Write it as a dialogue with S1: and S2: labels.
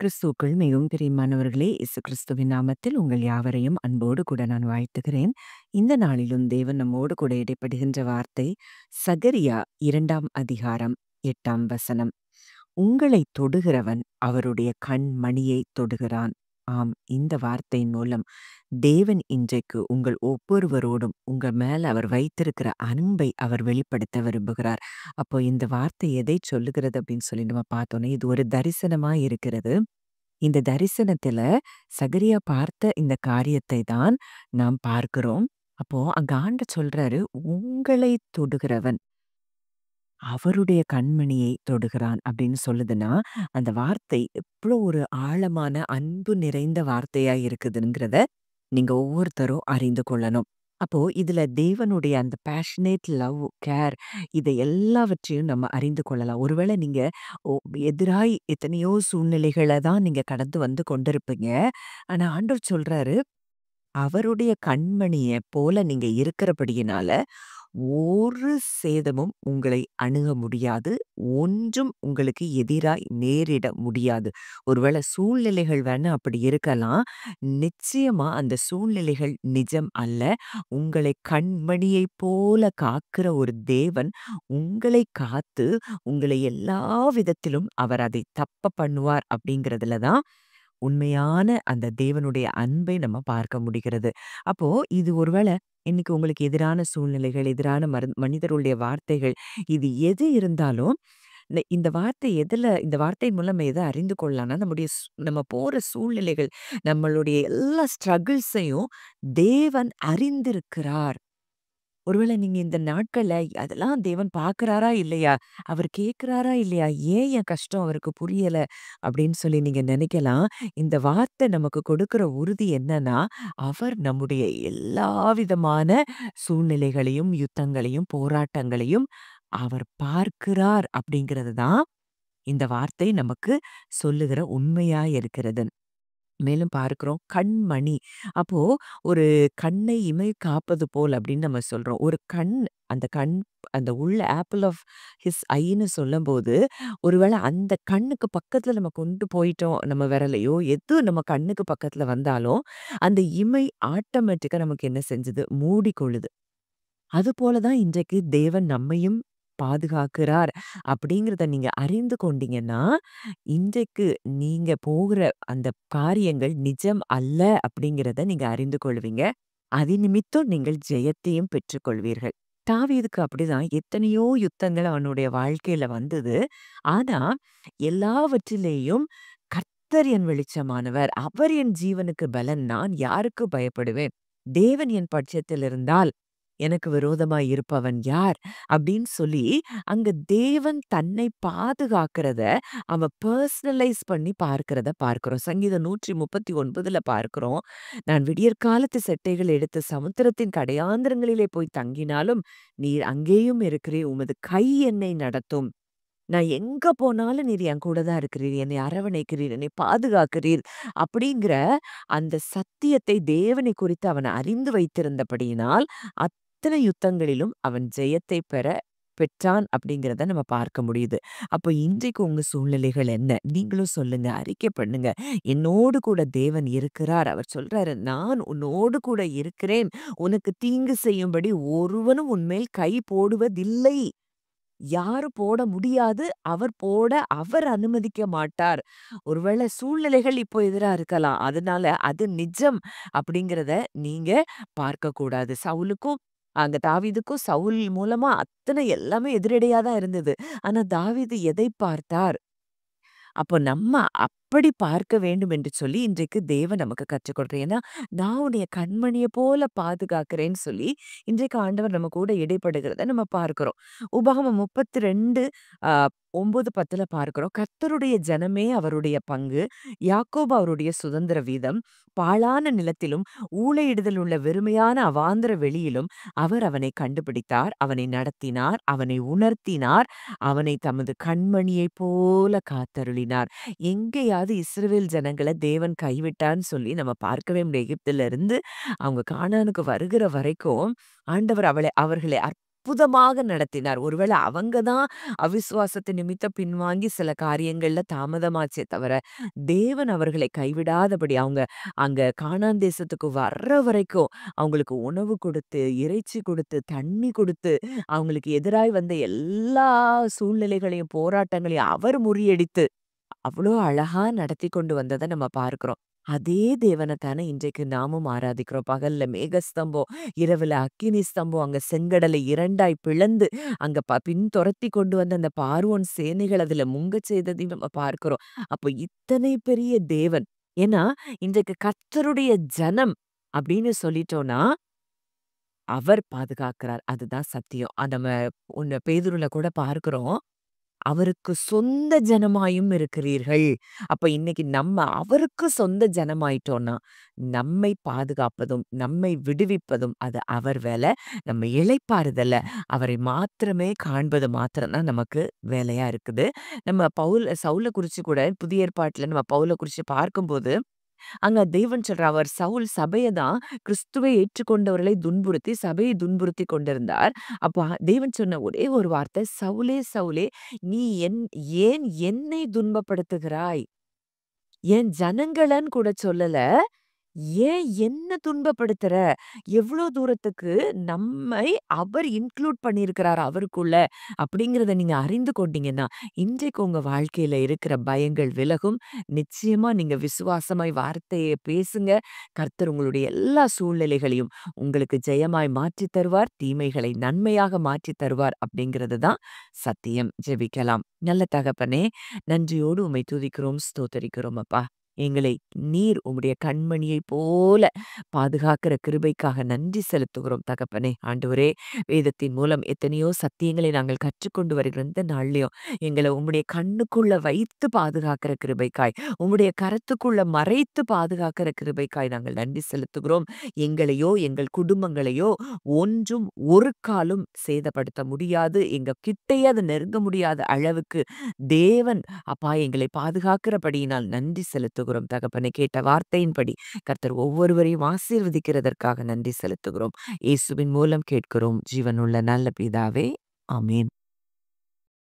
S1: கிறிஸ்துவுக்குள் மிகவும் பிரியமானவர்களே, இயேசு கிறிஸ்துவின் நாமத்தில் உங்கள் யாவரையும் அன்போடு கூட நான் வாழ்த்துகிறேன். இந்த நாளிலும் தேவன் நம்மோடு கூட இடைப்படுகின்ற வார்த்தை சகரியா 2ஆம் அதிகாரம் 8ஆம் வசனம். உங்களைத் தொடுகிறவன் அவருடைய கண்மணியை தொடுகிறான். ஆம், இந்த வார்த்தையின் மூலம் தேவன் இன்றைக்கு உங்கள் ஒவ்வொருவரோடும் உங்க மேல அவர் வைத்திருக்கிற அன்பை அவர் வெளிப்படுத்த விரும்புகிறார். அப்போ இந்த வார்த்தை எதை சொல்லுகிறது அப்படின்னு சொல்லி நம்ம பார்த்தோன்னே, இது ஒரு தரிசனமா இருக்கிறது. இந்த தரிசனத்துல சகரியா பார்த்த இந்த காரியத்தை தான் நாம் பார்க்கிறோம். அப்போ அங்க ஆண்டவர் சொல்றாரு, "உங்களைத் தொடுகிறவன் அவருடைய கண்மணியை தொடுகிறான்" அப்படின்னு சொல்லுதுன்னா, அந்த வார்த்தை எவ்ளோ ஒரு ஆழமான அன்பு நிறைந்த வார்த்தையா இருக்குதுங்கிறத நீங்க ஒவ்வொருத்தரும் அறிந்து கொள்ளணும். அப்போ இதுல தேவனுடைய அந்த பேஷனேட் லவ், கேர் இதை எல்லாவற்றையும் நம்ம அறிந்து கொள்ளலாம். ஒருவேளை நீங்க ஒ எதிராய் எத்தனையோ சூழ்நிலைகள தான் நீங்க கடந்து வந்து கொண்டிருப்பீங்க. ஆனா ஆண்டவர் சொல்றாரு, அவருடைய கண்மணிய போல நீங்க இருக்கிறபடியினால, ஒரு சேதமும் உங்களை அணுக முடியாது. ஒன்றும் உங்களுக்கு எதிராய் நேரிட முடியாது. ஒருவேளை சூழ்நிலைகள் வேணா அப்படி இருக்கலாம். நிச்சயமா அந்த சூழ்நிலைகள் நிஜம் அல்ல. உங்களை கண்மணியைப் போல காக்கிற ஒரு தேவன் உங்களை காத்து, உங்களை எல்லா விதத்திலும் அவர் அதை தப்ப பண்ணுவார் அப்படிங்கிறதுல தான் உண்மையான அந்த தேவனுடைய அன்பை நம்ம பார்க்க முடிகிறது. அப்போ இது ஒருவேள இன்னைக்கு உங்களுக்கு எதிரான சூழ்நிலைகள், எதிரான மனிதருடைய வார்த்தைகள், இது எது இருந்தாலும், இந்த வார்த்தை இந்த வார்த்தையின் மூலம் நம்ம எத அறிந்து கொள்ளலாம்னா, நம்ம போற சூழ்நிலைகள், நம்மளுடைய எல்லா ஸ்ட்ரகிள்ஸையும் தேவன் அறிந்திருக்கிறார். ஒருவேளை நீங்க இந்த நாட்கள்ல அதெல்லாம் தேவன் பார்க்கிறாரா இல்லையா? அவர் கேட்கிறாரா இல்லையா? ஏன் என் கஷ்டம் அவருக்கு புரியல? அப்படின்னு சொல்லி நீங்க நினைக்கலாம். இந்த வார்த்தை நமக்கு கொடுக்கிற உறுதி என்னன்னா, அவர் நம்முடைய எல்லா விதமான சூழ்நிலைகளையும், யுத்தங்களையும், போராட்டங்களையும் அவர் பார்க்கிறார் அப்படிங்கிறது தான் இந்த வார்த்தை நமக்கு சொல்லுகிற உண்மையா இருக்கிறது. மேலும் பார்க்கிறோம் கண்மணி. அப்போ ஒரு கண்ணை இமை காப்பது போல் அப்படின்னு நம்ம சொல்றோம். ஒரு கண் அந்த கண் அந்த உள்ள ஆப்பிள் ஆஃப் ஹிஸ் ஐன்னு சொல்லும்போது, ஒருவேளை அந்த கண்ணுக்கு பக்கத்துல நம்ம கொண்டு போயிட்டோம், நம்ம விரலையோ எது நம்ம கண்ணுக்கு பக்கத்துல வந்தாலும், அந்த இமை ஆட்டோமேட்டிக்கா நமக்கு என்ன செஞ்சது? மூடிக்கொள்ளுது. அதுபோல தான் இன்றைக்கு தேவன் நம்மையும் பாதுகாக்கிறார் அப்படிங்கிறத நீங்க அறிந்து கொண்டீங்கன்னா, இன்றைக்கு நீங்க போகிற அந்த காரியங்கள் நிஜம் அல்ல அப்படிங்கிறத நீங்க அறிந்து கொள்வீங்க. அதிநிமித்தம் நீங்கள் ஜெயத்தையும் பெற்றுக்கொள்வீர்கள். தாவீதுக்கு அப்படிதான் எத்தனையோ யுத்தங்கள் அவனுடைய வாழ்க்கையில வந்தது. ஆனா, எல்லாவற்றிலேயும் கர்த்தர் என் வெளிச்சமானவர். அவர் என் ஜீவனுக்கு பலன். நான் யாருக்கு பயப்படுவேன்? தேவன் என் பட்சத்தில் இருந்தால் எனக்கு விரோதமாய் இருப்பவன் யார்? அப்படின்னு சொல்லி, அங்க தேவன் தன்னை பாதுகாக்கிறத அவன் பெர்சனலைஸ் பண்ணி பார்க்கிறத பார்க்கிறோம். சங்கீதம் 139ல பார்க்கிறோம். நான் விடியற்காலத்து செட்டைகள் எடுத்து சமுத்திரத்தின் கடையாந்தரங்களிலே போய் தங்கினாலும், நீர் அங்கேயும் இருக்கிறீர். உமது கை என்னை நடத்தும். நான் எங்க போனாலும் நீர் என் கூட தான் இருக்கிறீர். என்னை அரவணைக்கிறீர். என்னை பாதுகாக்கிறீர். அப்படிங்கிற அந்த சத்தியத்தை தேவனை குறித்து அவன் அறிந்து வைத்திருந்தபடியினால், அத்தனை யுத்தங்களிலும் அவன் ஜெயத்தை பெற்றான் அப்படிங்கிறத நம்ம பார்க்க முடியுது. அப்போ இன்றைக்கு உங்க சூழ்நிலைகள் என்ன? நீங்களும் சொல்லுங்க. அறிக்கை பண்ணுங்க. என்னோடு கூட தேவன் இருக்கிறார். அவர் சொல்றாரு, "நான் உன்னோடு கூட இருக்கிறேன். உனக்கு தீங்கு செய்யும்படி ஒருவனும் உன்மேல் கை போடுவதில்லை." யாரும் போட முடியாது. அவர் அனுமதிக்க மாட்டார். ஒருவேளை சூழ்நிலைகள் இப்போ எதிரா இருக்கலாம். அதனால அது நிஜம் அப்படிங்கிறத நீங்க பார்க்கக்கூடாது. அங்க தாவீதுக்கும் சவுல் மூலமா அத்தனை எல்லாமே எதிரடையா தான் இருந்தது. ஆனா தாவீது எதை பார்த்தார்? அப்போ நம்ம அப்படி பார்க்க வேண்டும் என்று சொல்லி இன்றைக்கு தேவன் நமக்கு கற்றுக் கொடுக்கிறார். ஏன்னா, நான் உன்னைய கண்மணிய போல பாதுகாக்கிறேன்னு சொல்லி, இன்றைக்கு ஆண்டவர் நம்ம கூட இடைப்படுகிறத நம்ம பார்க்கிறோம். உபாகமம் 32 அ 9, 10ல பார்க்கிறோம். கர்த்தருடைய ஜனமே அவருடைய பங்கு, யாக்கோபு அவருடைய சுதந்திர வீதம். பாழான நிலத்திலும், ஊளையிடுதல் உள்ள வெறுமையான அவாந்தர வெளியிலும் அவர் அவனை கண்டுபிடித்தார், அவனை நடத்தினார், அவனை உணர்த்தினார், அவனை தமது கண்மணியைப் போல காத்தருளினார். எங்கேயாவது இஸ்ரவேல் ஜனங்கள தேவன் கைவிட்டான்னு சொல்லி நம்ம பார்க்கவே முடியாது. எகிப்திலிருந்து அவங்க கானானுக்கு வருகிற வரைக்கும் ஆண்டவர் அவர்களை அற்புதமாக நடத்தினார். ஒருவேளை அவங்க தான் அவிசுவாசத்து நிமித்தம் பின்வாங்கி சில காரியங்கள்ல தாமதமாச்சே தவிர, தேவன் அவர்களை கைவிடாதபடி அவங்க அங்க கானான் தேசத்துக்கு வர்ற வரைக்கும் அவங்களுக்கு உணவு கொடுத்து, இறைச்சி கொடுத்து, தண்ணி கொடுத்து, அவங்களுக்கு எதிராய் வந்த எல்லா சூழ்நிலைகளையும், போராட்டங்களையும் அவர் முறியடித்து அவ்ளோ அழகா நடத்தி கொண்டு வந்தத நம்ம பார்க்கிறோம். அதே தேவன தானே இன்றைக்கு நாமும் ஆராதிக்கிறோம். பகல்ல மேகஸ்தம்பம், இரவுல அக்கினி ஸ்தம்பம், அங்க செங்கடலை 2ஆய் பிளந்து, அங்க பின்தொரத்தி கொண்டு வந்த அந்த பார்வோன் சேனைகள் அதுல முங்கச் செய்ததையும் நம்ம பார்க்கிறோம். அப்போ இத்தனை பெரிய தேவன். ஏன்னா, இன்றைக்கு கர்த்தருடைய ஜனம் அப்படின்னு சொல்லிட்டோம்னா, அவர் பாதுகாக்கிறார். அதுதான் சத்தியம். நம்ம பேதுருல கூட பார்க்கிறோம். அவருக்கு சொந்த ஜனமாயும் இருக்கிறீர்கள். அப்ப இன்னைக்கு நம்ம அவருக்கு சொந்த ஜனமாயிட்டோம்னா, நம்மை பாதுகாப்பதும், நம்மை விடுவிப்பதும் அது அவர் வேல. நம்ம இளைப்பாறுதல அவரை மாத்திரமே காண்பது மாத்திரம் தான் நமக்கு வேலையா இருக்குது. நம்ம சவுல குறிச்சு கூட புதிய ஏற்பாட்டுல நம்ம பவுல குறிச்சு பார்க்கும்போது அங்க தேவன் சொல்றார், அவர் சவுல் சபைய தான் கிறிஸ்துவை ஏற்றுக்கொண்டவர்களை துன்புறுத்தி, சபையை துன்புறுத்திக் கொண்டிருந்தார். அப்ப தேவன் சொன்ன ஒரே ஒரு வார்த்தை, "சவுலே, சவுலே, நீ ஏன் என்னை துன்பப்படுத்துகிறாய்?" என் ஜனங்களன்னு கூட சொல்லல. ஏன் என்ன துன்பப்படுத்துற? எவ்ளோ தூரத்துக்கு நம்மை அவர் இன்க்ளூட் பண்ணியிருக்கிறார் அவருக்குள்ள. அப்படிங்கிறத நீங்க அறிந்து கொண்டீங்கன்னா, இன்றைக்கு உங்க வாழ்க்கையில இருக்கிற பயங்கள் விலகும். நிச்சயமா நீங்க விசுவாசமாய் வார்த்தைய பேசுங்க. கர்த்தர் உங்களுடைய எல்லா சூழ்நிலைகளையும் உங்களுக்கு ஜெயமாய் மாற்றித் தருவார். தீமைகளை நன்மையாக மாற்றித் தருவார். அப்படிங்கிறது தான் சத்தியம். ஜெபிக்கலாம். நல்ல தகப்பனே, நன்றியோடு உம்மை துதிக்கிறோம், ஸ்தோத்தரிக்கிறோம் அப்பா. எங்களை நீர் உம்முடைய கண்மணியைப் போல பாதுகாக்கிற கிருபைக்காக நன்றி செலுத்துகிறோம் தகப்பனே. ஆண்டவரே, வேதத்தின் மூலம் எத்தனையோ சத்தியங்களை நாங்கள் கற்றுக்கொண்டு வருகிற இந்த நாள்லயும் எங்கள உம்முடைய கண்ணுக்குள்ள வைத்து பாதுகாக்கிற கிருபைக்காய், உம்முடைய கரத்துக்குள்ள மறைத்து பாதுகாக்கிற கிருபைக்காய் நாங்கள் நன்றி செலுத்துகிறோம். எங்களையோ, எங்கள் குடும்பங்களையோ ஒன்றும் ஒரு காலும் சேதப்படுத்த முடியாது. எங்க கிட்டயே அது நெருங்க முடியாத அளவுக்கு தேவன் அப்பா எங்களை பாதுகாக்கிறபடியினால் நன்றி செலுத்துகிறோம் தகப்பனே. கேட்ட வார்த்தையின்படி கர்த்தர் ஒவ்வொருவரையும் ஆசீர்வதிக்கிறதற்காக நன்றி செலுத்துகிறோம். இயேசுவின் மூலம் கேட்கிறோம் ஜீவனுள்ள நல்ல பிதாவே. ஆமென்.